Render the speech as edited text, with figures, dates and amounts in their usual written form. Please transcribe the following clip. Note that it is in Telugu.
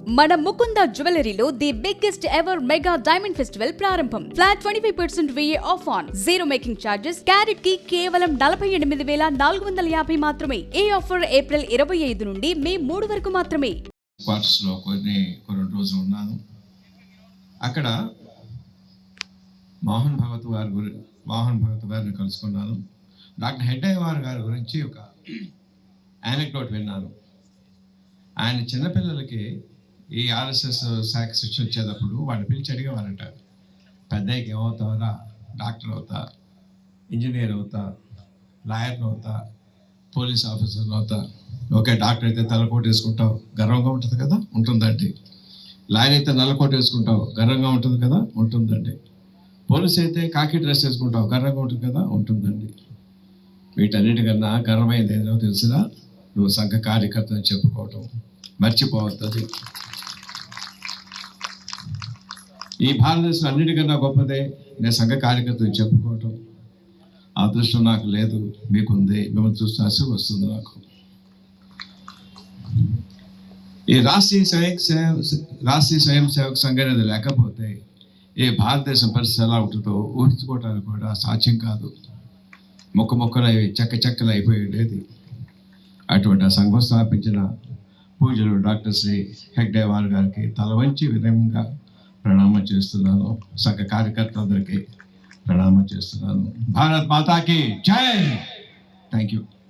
మన ముకుంద జ్యువెలరీలో the biggest ever mega diamond festival ప్రారంభం. Flat 25% VA off on zero making charges. Carat కి కేవలం 48,450 మాత్రమే. ఈ ఆఫర్ ఏప్రిల్ 25 నుండి మే 3 వరకు మాత్రమే. క్వార్టర్స్ లో కొన్ని రోజులు ఉన్నాను. అక్కడ మోహన్ భగత్ గారిని కలుసుకున్నాను. డాక్టర్ హెడ్డయ్య గారి గురించి ఒక యానెక్డోట్ విన్నాను. ఆయన చిన్నపిల్లలకి ఈ RSS శాఖ శిక్షణ వచ్చేటప్పుడు వాడిని పిలిచి అడిగేవారంట, పెద్దయ్యకి ఏమవుతావరా, డాక్టర్ అవుతా, ఇంజనీర్ అవుతా, లాయర్ అవుతా, పోలీస్ ఆఫీసర్ అవుతా. ఓకే, డాక్టర్ అయితే తలకోట వేసుకుంటావు, గర్వంగా ఉంటుంది కదా, ఉంటుందండి. లాయర్ అయితే నల్లకోట వేసుకుంటావు, గర్వంగా ఉంటుంది కదా, ఉంటుందండి. పోలీస్ అయితే కాకి డ్రెస్ వేసుకుంటావు, గర్వంగా ఉంటుంది కదా, ఉంటుందండి. వీటన్నిటికన్నా గర్వమైంది ఏదో తెలుసునా, నువ్వు సంఘ కార్యకర్తని చెప్పుకోవటం మర్చిపోవద్దు. ఈ భారతదేశం అన్నిటికన్నా గొప్పదే నేను సంఘ కార్యకర్తని చెప్పుకోవటం. ఆ అదృష్టం నాకు లేదు, మీకుంది. మిమ్మల్ని చూస్తే అసలు వస్తుంది నాకు. ఈ రాష్ట్రీయ స్వయం సేవక సంఘం అనేది లేకపోతే ఈ భారతదేశం పరిస్థితి ఎలా ఉంటుందో ఊహించుకోవడానికి కూడా సాధ్యం కాదు. మొక్కలు చెక్కలు అయిపోయి ఉండేది. అటువంటి ఆ సంఘం స్థాపించిన పూజలు డాక్టర్ శ్రీ హెగ్డేయ్ గారికి తల వంచి వినయంగా ప్రణామం చేస్తున్నాను. సంఘ కార్యకర్తలందరికీ ప్రణామం చేస్తున్నాను. భారత్ మాతాకి జై. Thank you.